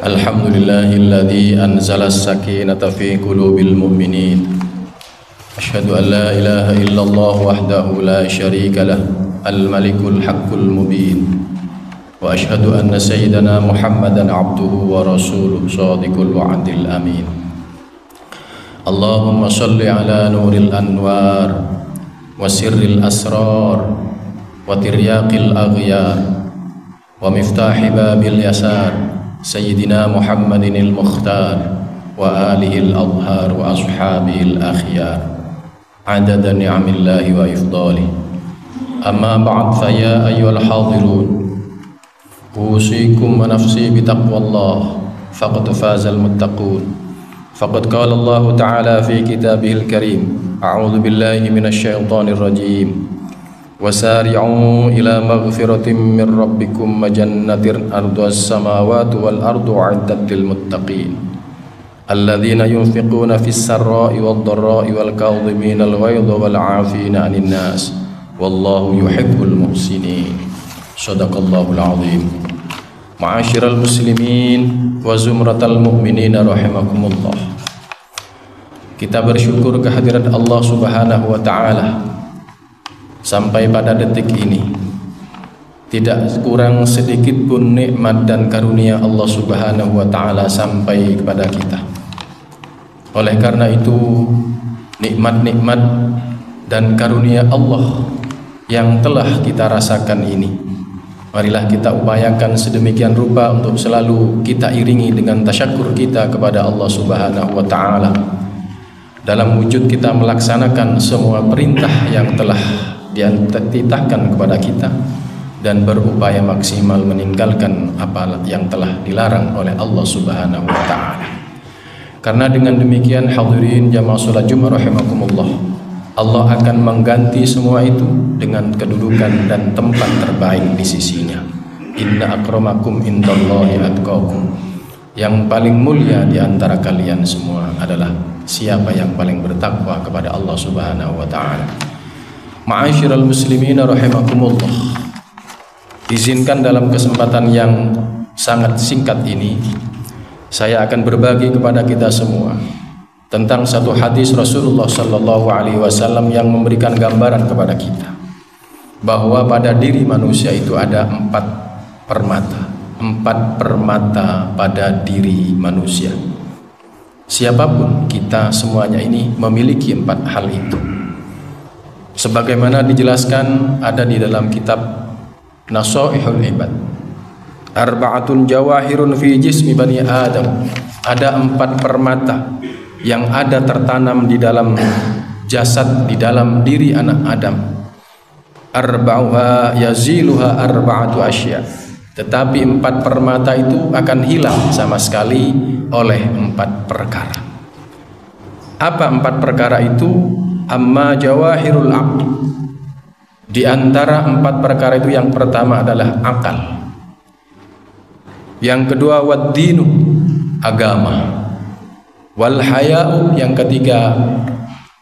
Alhamdulillahilladzi anzala as-sakinata fi qulubil mu'minin. Asyhadu an la ilaha illallah wahdahu la syarika lah, al-malikul haqqul mubin. Wa asyhadu anna sayyidana Muhammadan abduhu wa rasuluhu shadiqul wa'dil amin. Allahumma shalli ala nuril anwar wa sirril asrar wa tiryaqil aghyar wa miftahi babil yasar sayyidina Muhammadin al-mukhtar wa alihi al-adhar wa ashabihi al-akhyar adada ni'amillahi wa ifdali. Amma ba'd, fa ya ayyuhal hadirun, usikum wa nafsi bitaqwallah faqad fazal muttaqun. Faqad qala Allah ta'ala fi kitabihil karim, a'udzu billahi minasy syaithanir rajim, wasari'u ila maghfiratin min rabbikum wa jannatin arduha as-samawati wal ardu 'iddat lil muttaqin alladzina yunfiquna fis sarra'i wad dharra'i wal kadhimina al ghaidha wal 'afina 'anil nas wallahu yuhibbul muhsinin. Shadaqallahul 'azim. Ma'asyiral muslimin wa zumratal mu'minin rahimakumullah. Kita bersyukur kehadirat Allah Subhanahu wa taala sampai pada detik ini. Tidak kurang sedikit pun nikmat dan karunia Allah Subhanahu wa taala sampai kepada kita. Oleh karena itu, nikmat-nikmat dan karunia Allah yang telah kita rasakan ini, marilah kita upayakan sedemikian rupa untuk selalu kita iringi dengan tasyakur kita kepada Allah Subhanahu wa taala dalam wujud kita melaksanakan semua perintah yang telah dititahkan kepada kita dan berupaya maksimal meninggalkan apa yang telah dilarang oleh Allah Subhanahu wa taala. Karena dengan demikian, hadirin jamaah salat Jumat rahimakumullah, Allah akan mengganti semua itu dengan kedudukan dan tempat terbaik di sisinya. Inna akramakum indallahi atqakum. Yang paling mulia di antara kalian semua adalah siapa yang paling bertakwa kepada Allah Subhanahu wa taala. Ma'asyiral muslimin rahimakumullah, izinkan dalam kesempatan yang sangat singkat ini saya akan berbagi kepada kita semua tentang satu hadis Rasulullah sallallahu alaihi wasallam yang memberikan gambaran kepada kita bahwa pada diri manusia itu ada empat permata pada diri manusia. Siapapun kita semuanya ini memiliki empat hal itu. Sebagaimana dijelaskan ada di dalam kitab Nasaihul Ibad, arba'atun jawahirun fi jismi bani Adam. Ada empat permata yang ada tertanam di dalam jasad, di dalam diri anak Adam. Arba'uha yaziluha arba'atu asya. Tetapi empat permata itu akan hilang sama sekali oleh empat perkara. Apa empat perkara itu? Amma jawahirul aql. Di antara empat perkara itu yang pertama adalah akal. Yang kedua waddinu, agama. Wal haya'u, yang ketiga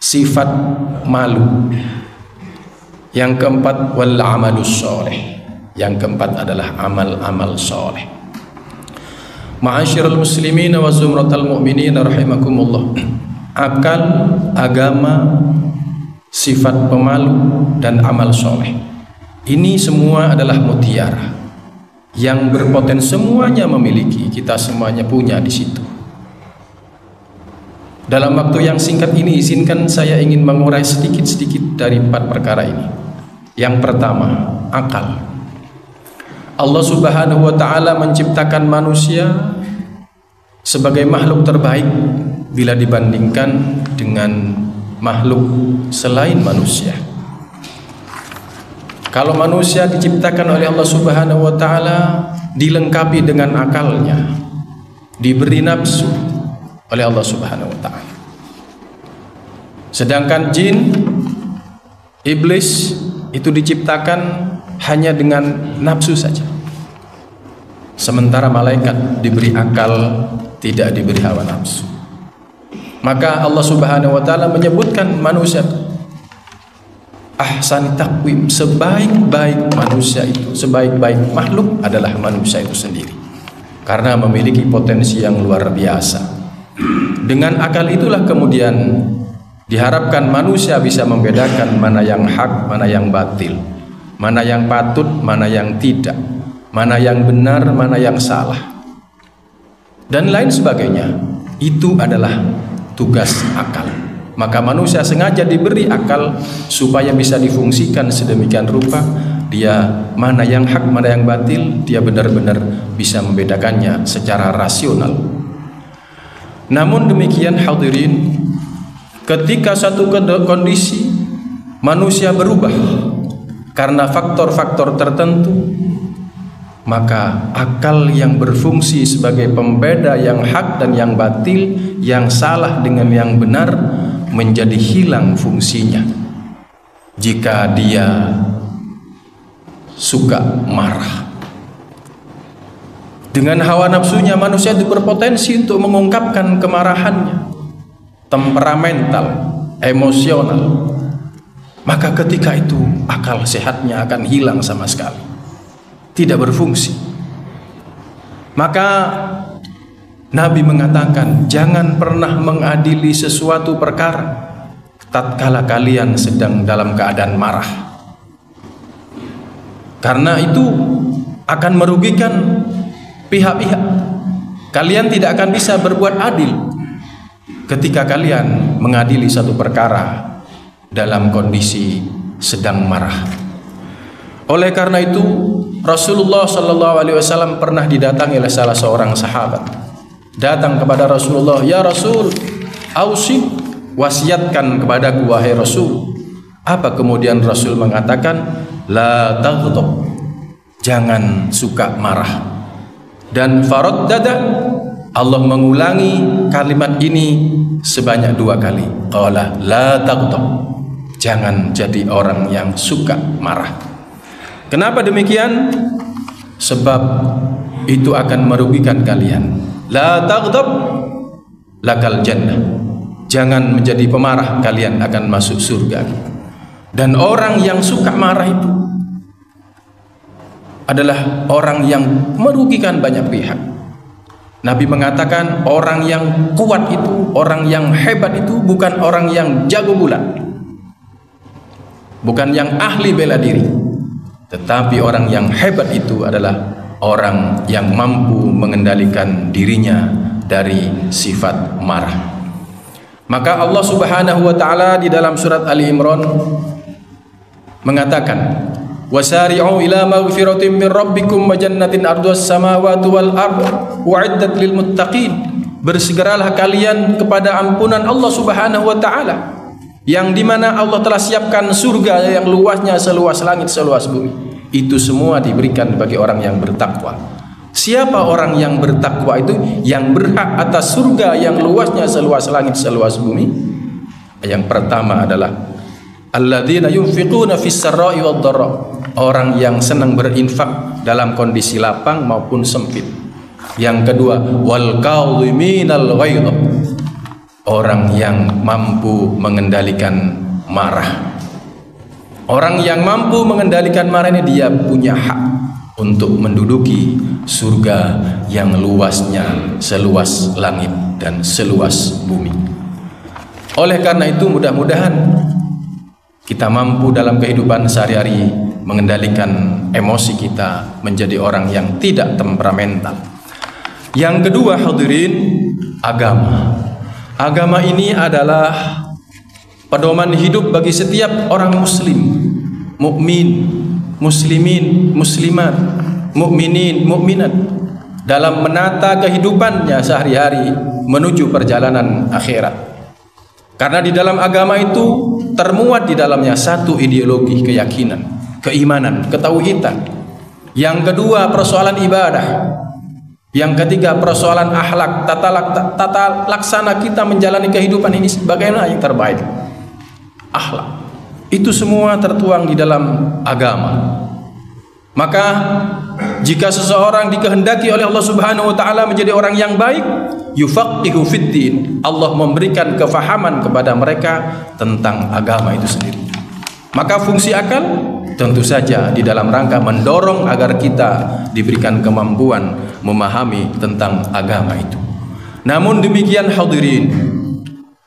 sifat malu. Yang keempat wal amalus sholih. Yang keempat adalah amal-amal soleh. Ma'asyiral muslimin wa zumratal mu'minin rahimakumullah. Akal, agama, sifat pemalu, dan amal soleh. Ini semua adalah mutiara yang berpotensi semuanya memiliki, kita semuanya punya di situ. Dalam waktu yang singkat ini, izinkan saya ingin mengurai sedikit-sedikit dari empat perkara ini. Yang pertama, akal. Allah Subhanahu wa taala menciptakan manusia sebagai makhluk terbaik bila dibandingkan dengan makhluk selain manusia. Kalau manusia diciptakan oleh Allah Subhanahu wa taala dilengkapi dengan akalnya, diberi nafsu oleh Allah Subhanahu wa taala. Sedangkan jin, iblis itu diciptakan hanya dengan nafsu saja. Sementara malaikat diberi akal, tidak diberi hawa nafsu. Maka Allah Subhanahu wa taala menyebutkan manusia ahsani taqwim, sebaik-baik manusia itu, sebaik-baik makhluk adalah manusia itu sendiri, karena memiliki potensi yang luar biasa. Dengan akal itulah kemudian diharapkan manusia bisa membedakan mana yang hak, mana yang batil, mana yang patut, mana yang tidak, mana yang benar, mana yang salah, dan lain sebagainya. Itu adalah tugas akal. Maka manusia sengaja diberi akal supaya bisa difungsikan sedemikian rupa, dia mana yang hak, mana yang batil, dia benar-benar bisa membedakannya secara rasional. Namun demikian hadirin, ketika satu kondisi manusia berubah karena faktor-faktor tertentu, maka akal yang berfungsi sebagai pembeda yang hak dan yang batil, yang salah dengan yang benar, menjadi hilang fungsinya. Jika dia suka marah, dengan hawa nafsunya manusia itu berpotensi untuk mengungkapkan kemarahannya, temperamental, emosional. Maka ketika itu akal sehatnya akan hilang sama sekali, tidak berfungsi. Maka Nabi mengatakan, jangan pernah mengadili sesuatu perkara tatkala kalian sedang dalam keadaan marah, karena itu akan merugikan pihak-pihak. Kalian tidak akan bisa berbuat adil ketika kalian mengadili satu perkara dalam kondisi sedang marah. Oleh karena itu Rasulullah SAW pernah didatangi oleh salah seorang sahabat. Datang kepada Rasulullah, ya Rasul, ausi, wasiatkan kepadaku wahai Rasul. Apa kemudian Rasul mengatakan, la taghdab, jangan suka marah. Dan faraddada, Allah mengulangi kalimat ini sebanyak 2 kali. Qala la taghdab, jangan jadi orang yang suka marah. Kenapa demikian? Sebab itu akan merugikan kalian. La taghdab lakal jannah, jangan menjadi pemarah, kalian akan masuk surga. Dan orang yang suka marah itu adalah orang yang merugikan banyak pihak. Nabi mengatakan orang yang kuat itu, orang yang hebat itu bukan orang yang jago bulat, bukan yang ahli bela diri, tetapi orang yang hebat itu adalah orang yang mampu mengendalikan dirinya dari sifat marah. Maka Allah Subhanahu wa taala di dalam surat Ali Imran mengatakan, wasari'u ila maghfiratin min rabbikum wa jannatin ardhas samawati wal ardh u'iddat lil muttaqin. Bersegeralah kalian kepada ampunan Allah Subhanahu wa taala, yang dimana Allah telah siapkan surga yang luasnya seluas langit, seluas bumi. Itu semua diberikan bagi orang yang bertakwa. Siapa orang yang bertakwa itu? Yang berhak atas surga yang luasnya seluas langit, seluas bumi. Yang pertama adalah alladzina yunfiquna fis sarra'i wad dharra, orang yang senang berinfak dalam kondisi lapang maupun sempit. Yang kedua, wal kadhiminal ghaidh, orang yang mampu mengendalikan marah. Orang yang mampu mengendalikan marah ini, dia punya hak untuk menduduki surga yang luasnya seluas langit dan seluas bumi. Oleh karena itu mudah-mudahan kita mampu dalam kehidupan sehari-hari mengendalikan emosi kita, menjadi orang yang tidak temperamental. Yang kedua hadirin, agama. Agama ini adalah pedoman hidup bagi setiap orang muslim, mukmin, muslimin, muslimat, mukminin, mukminat, dalam menata kehidupannya sehari-hari menuju perjalanan akhirat. Karena di dalam agama itu termuat di dalamnya satu ideologi keyakinan, keimanan, ketauhidan. Yang kedua persoalan ibadah. Yang ketiga persoalan akhlak, tata laksana kita menjalani kehidupan ini bagaimana yang terbaik. Akhlak itu semua tertuang di dalam agama. Maka jika seseorang dikehendaki oleh Allah Subhanahu wa taala menjadi orang yang baik, yufaqihu fiddin, Allah memberikan kefahaman kepada mereka tentang agama itu sendiri. Maka fungsi akal tentu saja di dalam rangka mendorong agar kita diberikan kemampuan memahami tentang agama itu. Namun demikian hadirin,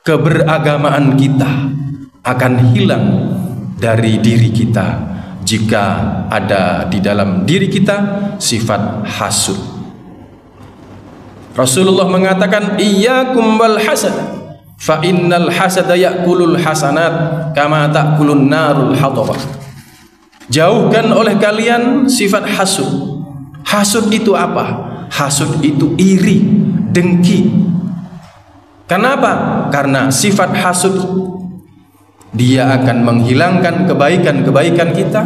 keberagamaan kita akan hilang dari diri kita jika ada di dalam diri kita sifat hasud. Rasulullah mengatakan, iyyakum wal hasad fa innal hasada ya'kulul hasanat kama ta'kulun narul hatabah. Jauhkan oleh kalian sifat hasud. Hasud itu apa? Hasud itu iri, dengki. Kenapa? Karena sifat hasud dia akan menghilangkan kebaikan-kebaikan kita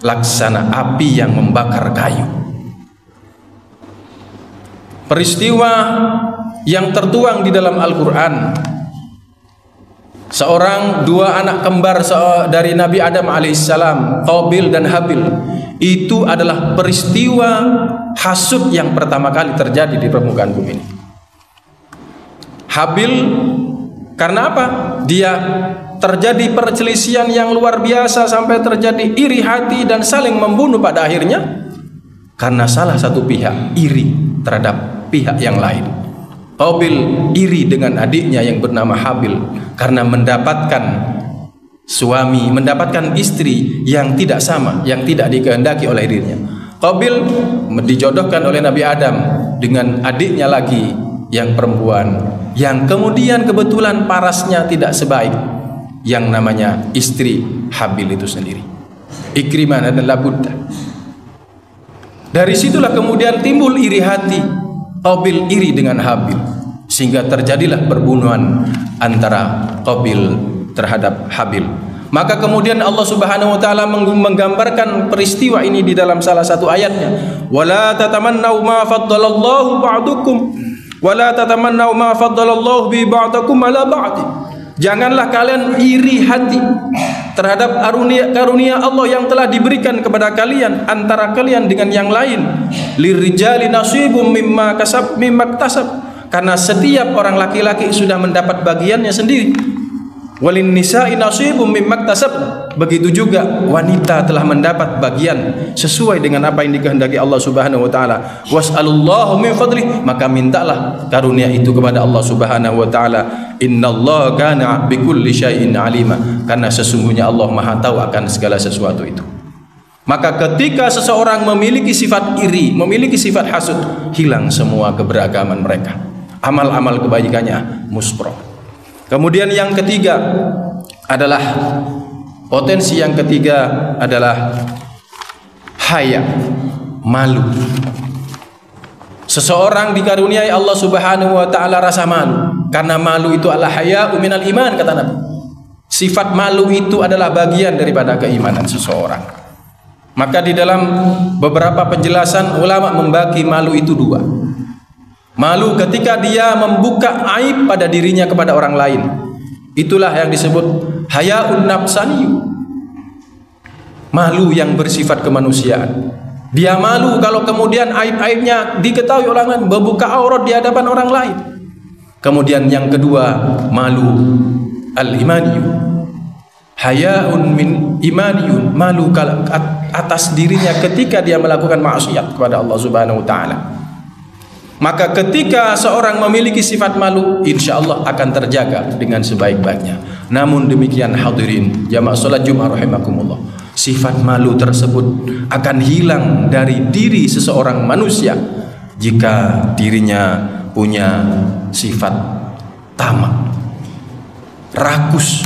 laksana api yang membakar kayu. Peristiwa yang tertuang di dalam Al-Quran, dua anak kembar dari Nabi Adam alaihissalam, Qabil dan Habil, itu adalah peristiwa hasud yang pertama kali terjadi di permukaan bumi ini. Habil karena apa? Dia terjadi perselisihan yang luar biasa sampai terjadi iri hati dan saling membunuh pada akhirnya karena salah satu pihak iri terhadap pihak yang lain. Qabil iri dengan adiknya yang bernama Habil karena mendapatkan suami, mendapatkan istri yang tidak sama, yang tidak dikehendaki oleh dirinya. Qabil dijodohkan oleh Nabi Adam dengan adiknya lagi yang perempuan, yang kemudian kebetulan parasnya tidak sebaik yang namanya istri Habil itu sendiri, Ikrimah dan Labudda. Dari situlah kemudian timbul iri hati, Qabil iri dengan Habil, sehingga terjadilah perbunuhan antara Qabil terhadap Habil. Maka kemudian Allah Subhanahu wa taala menggambarkan peristiwa ini di dalam salah satu ayatnya, wala tatamannau ma faddalallahu ba'dukum wala tatamannau ma faddalallahu bi ba'dakum ala ba'di. Janganlah kalian iri hati terhadap karunia Allah yang telah diberikan kepada kalian antara kalian dengan yang lain. Lirijali nasibum mimma kasab, karena setiap orang laki-laki sudah mendapat bagiannya sendiri. Walin nisa'i nasibum mimma kasab, begitu juga wanita telah mendapat bagian sesuai dengan apa yang dikehendaki Allah Subhanahu wa taala. Was'alullahu min fadlih, maka mintalah karunia itu kepada Allah Subhanahu wa taala. Innallaha kana bikulli syai'in alima, karena sesungguhnya Allah Maha tahu akan segala sesuatu itu. Maka ketika seseorang memiliki sifat iri, memiliki sifat hasud, hilang semua keberagaman mereka. Amal-amal kebaikannya musproh. Kemudian yang ketiga adalah potensi yang ketiga adalah haya, malu. Seseorang dikaruniai Allah Subhanahu wa taala rasa malu, karena malu itu adalah haya minal iman, kata Nabi. Sifat malu itu adalah bagian daripada keimanan seseorang. Maka di dalam beberapa penjelasan ulama membagi malu itu dua. Malu ketika dia membuka aib pada dirinya kepada orang lain, itulah yang disebut hayaun nafsani, malu yang bersifat kemanusiaan. Dia malu kalau kemudian aib-aibnya diketahui orang lain, membuka aurat di hadapan orang lain. Kemudian yang kedua, malu al-imaniyun, hayaun min imaniyun, malu atas dirinya ketika dia melakukan maksiat kepada Allah Subhanahu wa taala. Maka ketika seorang memiliki sifat malu, insya Allah akan terjaga dengan sebaik-baiknya. Namun demikian hadirin jamaah salat Jumat rahimakumullah, sifat malu tersebut akan hilang dari diri seseorang manusia jika dirinya punya sifat tamak, rakus,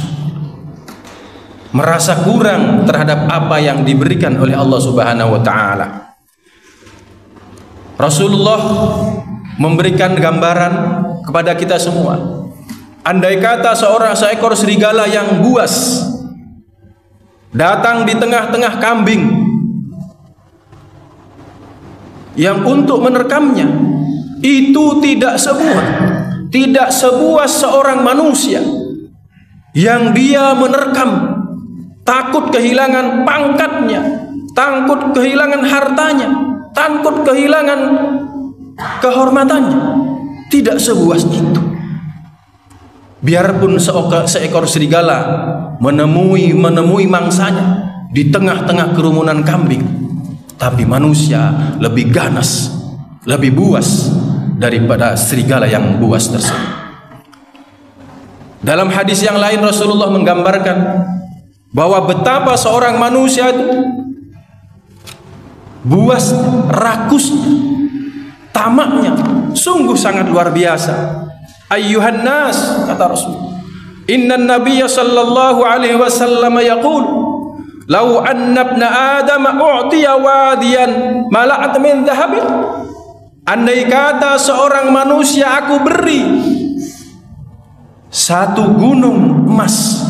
merasa kurang terhadap apa yang diberikan oleh Allah Subhanahu wa taala. Rasulullah memberikan gambaran kepada kita semua. Andai kata seekor serigala yang buas datang di tengah-tengah kambing yang untuk menerkamnya, itu tidak sebuah seorang manusia yang dia menerkam, takut kehilangan pangkatnya, takut kehilangan hartanya, takut kehilangan kehormatannya. Tidak sebuas itu. Biarpun seekor serigala menemui mangsanya di tengah-tengah kerumunan kambing, tapi manusia lebih ganas, lebih buas daripada serigala yang buas tersebut. Dalam hadis yang lain Rasulullah menggambarkan bahwa betapa seorang manusia itu buas, rakus, tamaknya sungguh sangat luar biasa. Ayyuhan nas, kata Rasul, inna nabiyya sallallahu alaihi wasallam yaqul law anna ibna adam u'tiya wadiyan mala'at min dhahabin, andai kata seorang manusia aku beri satu gunung emas,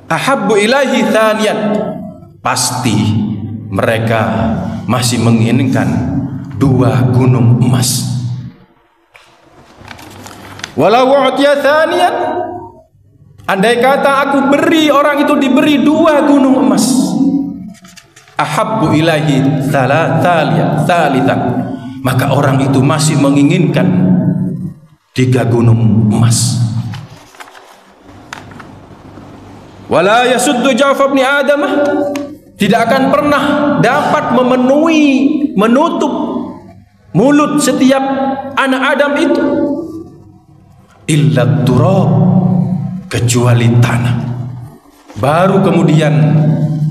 ahabbu ilaihi thaniyan, pasti mereka masih menginginkan 2 gunung emas. Walau u'tiya thaniyan, andai kata aku beri orang itu diberi 2 gunung emas, ahabbu ilaihi thalithan, maka orang itu masih menginginkan 3 gunung emas. Wala yasuddu jawfa ibni Adam, tidak akan pernah dapat menutup mulut setiap anak Adam itu illa turab, kecuali tanah. Baru kemudian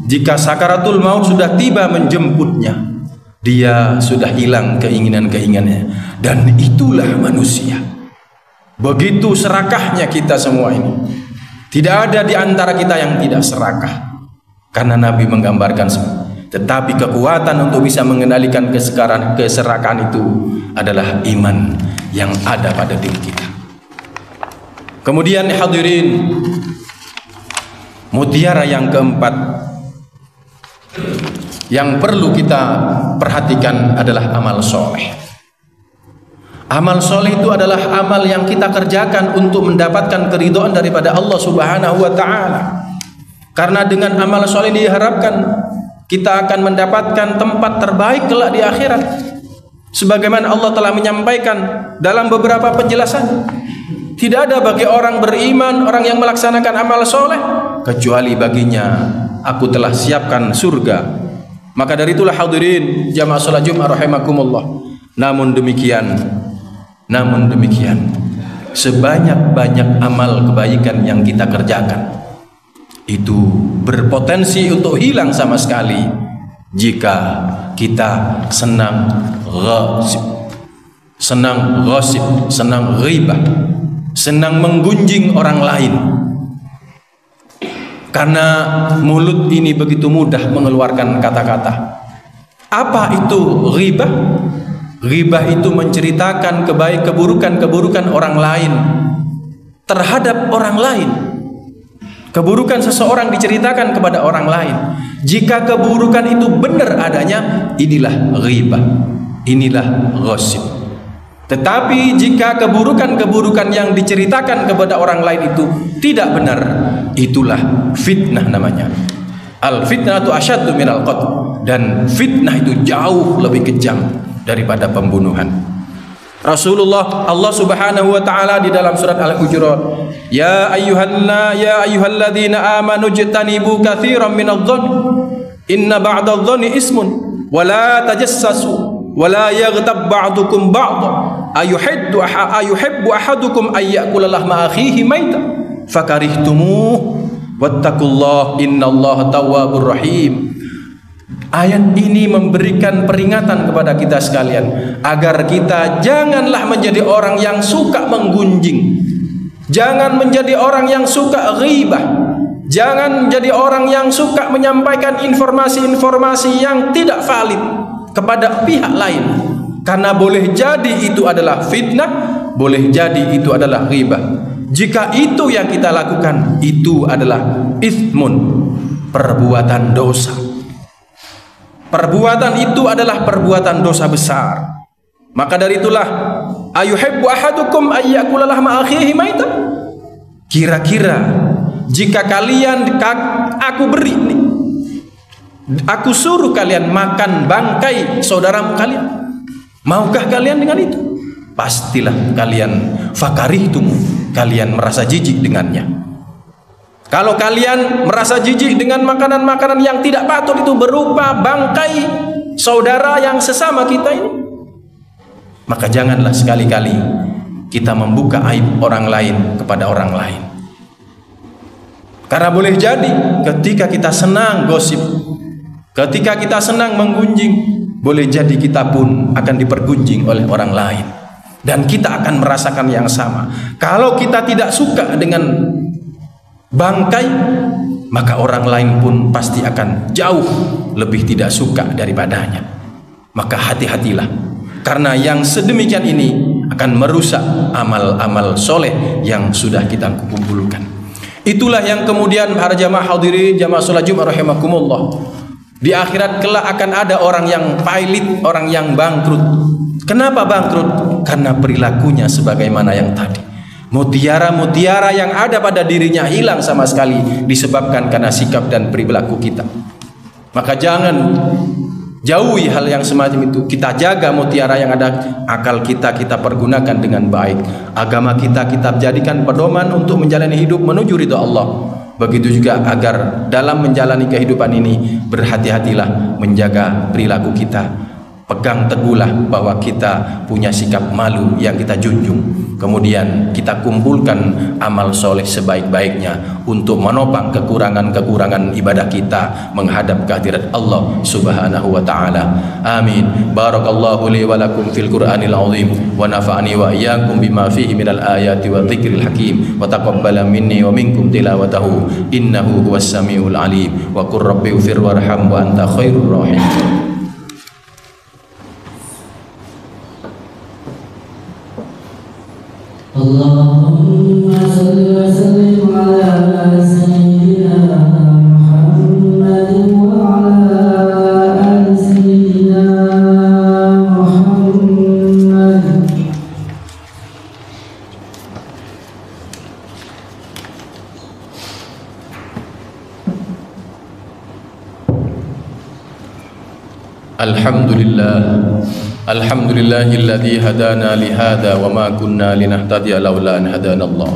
jika sakaratul maut sudah tiba menjemputnya, dia sudah hilang keinginan-keinginannya. Dan itulah manusia. Begitu serakahnya kita semua ini. Tidak ada di antara kita yang tidak serakah, karena Nabi menggambarkan semua. Tetapi kekuatan untuk bisa mengendalikan keserakahan itu adalah iman yang ada pada diri kita. Kemudian hadirin, mutiara yang keempat yang perlu kita perhatikan adalah amal soleh. Amal soleh itu adalah amal yang kita kerjakan untuk mendapatkan keridhaan daripada Allah Subhanahu wa ta'ala. Karena dengan amal soleh diharapkan kita akan mendapatkan tempat terbaik kelak di akhirat. Sebagaimana Allah telah menyampaikan dalam beberapa penjelasan, tidak ada bagi orang beriman, orang yang melaksanakan amal soleh, kecuali baginya aku telah siapkan surga. Maka dari itulah hadirin jamaah salat Jumat rahimakumullah, namun demikian sebanyak-banyak amal kebaikan yang kita kerjakan itu berpotensi untuk hilang sama sekali jika kita senang ghasib, senang ghibah, senang menggunjing orang lain. Karena mulut ini begitu mudah mengeluarkan kata-kata. Apa itu ghibah? Ghibah itu menceritakan keburukan orang lain terhadap orang lain. Keburukan seseorang diceritakan kepada orang lain. Jika keburukan itu benar adanya, inilah ghibah, inilah ghasib. Tetapi jika keburukan yang diceritakan kepada orang lain itu tidak benar, itulah fitnah namanya. Al fitnatu asyaddu minal qatl, dan fitnah itu jauh lebih kejam daripada pembunuhan. Allah Subhanahu wa taala di dalam surat Al-Hujurat, ya ayyuhalladzina amanu jtanibu katsiran minadh-dhanni inna ba'dadh-dhanni ismun wa la tajassasu wala yaghtab ba'dukum ba'dha ayuhibbu ahadukum ay ya'kula lahma akhihi maita fakarihtumuh wattaqullaha innallaha tawwabur rahim. Ayat ini memberikan peringatan kepada kita sekalian agar kita janganlah menjadi orang yang suka menggunjing, jangan menjadi orang yang suka ghibah, jangan menjadi orang yang suka menyampaikan informasi-informasi yang tidak valid kepada pihak lain, karena boleh jadi itu adalah fitnah, boleh jadi itu adalah ghibah. Jika itu yang kita lakukan, itu adalah itsmun, perbuatan dosa. Perbuatan itu adalah perbuatan dosa besar. Maka dari itulah ayuhibbu ahadukum ayyakula lahma akhihi maita. Kira-kira jika kalian aku suruh kalian makan bangkai saudaramu kalian, maukah kalian dengan itu? Pastilah kalian fakarihtum, kalian merasa jijik dengannya. Kalau kalian merasa jijik dengan makanan-makanan yang tidak patut itu berupa bangkai saudara yang sesama kita ini, maka janganlah sekali-kali kita membuka aib orang lain kepada orang lain. Karena boleh jadi ketika kita senang gosip, ketika kita senang menggunjing, boleh jadi kita pun akan dipergunjing oleh orang lain, dan kita akan merasakan yang sama. Kalau kita tidak suka dengan bangkai, maka orang lain pun pasti akan jauh lebih tidak suka daripadanya. Maka hati-hatilah, karena yang sedemikian ini akan merusak amal-amal soleh yang sudah kita kumpulkan. Itulah yang kemudian para jamaah hadirin jamaah sholat Jumat rahimakumullah, di akhirat kelak akan ada orang yang pailit, orang yang bangkrut. Kenapa bangkrut? Karena perilakunya sebagaimana yang tadi. Mutiara-mutiara yang ada pada dirinya hilang sama sekali disebabkan karena sikap dan perilaku kita. Maka jangan jauhi hal yang semacam itu. Kita jaga mutiara yang ada. Akal kita pergunakan dengan baik. Agama kita jadikan pedoman untuk menjalani hidup menuju ridha Allah. Begitu juga agar dalam menjalani kehidupan ini berhati-hatilah menjaga perilaku kita. Pegang teguhlah bahwa kita punya sikap malu yang kita junjung. Kemudian kita kumpulkan amal soleh sebaik-baiknya untuk menopang kekurangan-kekurangan ibadah kita menghadap kehadirat Allah Subhanahu wa taala. Amin. Barakallahu li wa lakum fil Qur'anil azim wa nafa'ani wa iyyakum bima fihi minal ayati wa dzikril hakim wa taqabbala minni wa minkum tilawatahu innahu huwas samiul alim wa qur rabbi ighfir warham wa anta khairur rahimin. Allahumma salli wa sallim ala sayyidina Muhammadin wa ala ali sayyidina Muhammad. Alhamdulillah. Alhamdulillahilladzi hadana lihada wa ma kunna linahtadiya laula an hadanallah.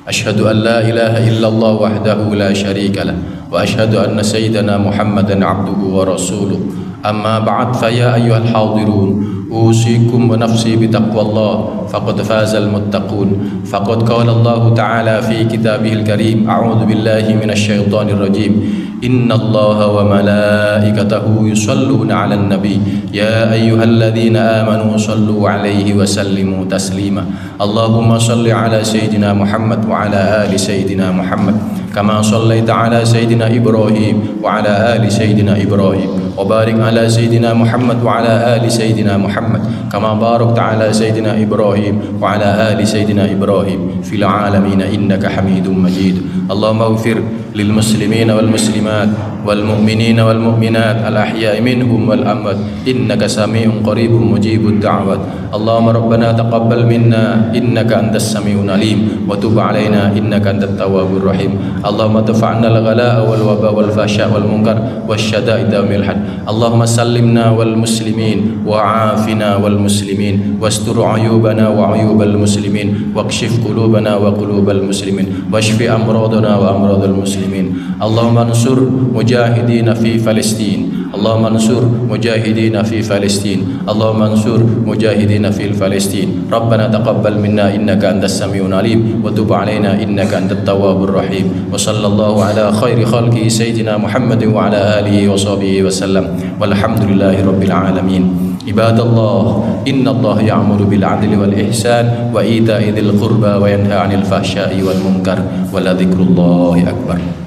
Asyhadu an la ilaha illallah wahdahu la syarika lah wa asyhadu anna sayyidana Muhammadan abduhu wa rasuluh. Amma ba'd, fa ya ayyuhal hadirun usikum wa nafsi bitaqwallah faqad fazal muttaqun. Faqad qala Allah ta'ala fi kitabihil karim, a'udzu billahi minasy syaithanir rajim. Inna Allaha wa malaikatahu yusalluna 'alan nabi ya ayyuhalladzina amanu sallu 'alaihi wa sallimu taslima. Allahumma salli 'ala sayyidina Muhammad wa 'ala ali sayyidina Muhammad kama shallaita 'ala sayyidina Ibrahim wa 'ala ali sayyidina Ibrahim wa barik 'ala sayyidina Muhammad wa 'ala ali sayyidina Muhammad kama barakta 'ala sayyidina Ibrahim wa 'ala ali sayyidina Ibrahim fil 'alamin innaka Hamidum Majid. Allahumma ighfir lil muslimina wal muslimat wal mu'minina wal mu'minat al ahya'i minhum wal amwat innaka sami'un qaribun mujibud da'wat. Allahumma rabbana taqabbal minna innaka antas sami'un alim wa tub 'alaina innaka antat tawwabur rahim. Allahumma dafa'na al ghalaa wal waba wal fahsya wal munkar wasyada'ida mil had. Allahumma sallimna wal muslimin wa 'afina wal muslimin wastur 'uyubana wa 'uyubal muslimin wakshif qulubana wa qulubal muslimin washfi amradana wa amradal muslimin. Allahumma ansur mujahidina fi Palestin. Allahumma ansur mujahidina fi Palestin. Allahumma ansur mujahidina fi Palestin. Rabbana taqabbal minna innaka antas sami'un alim wa tub 'alaina innaka antat tawwabur rahim. Wa sallallahu ala khairi khalqi sayyidina Muhammadin wa ala alihi wa sahbihi wa sallam. Walhamdulillahi rabbil alamin. Ibadallah, innallaha ya'muru bil 'adli wal ihsan wa ita'i dzil qurba wa yanha 'anil fahsya'i wal munkar wa la dzikrullahi akbar.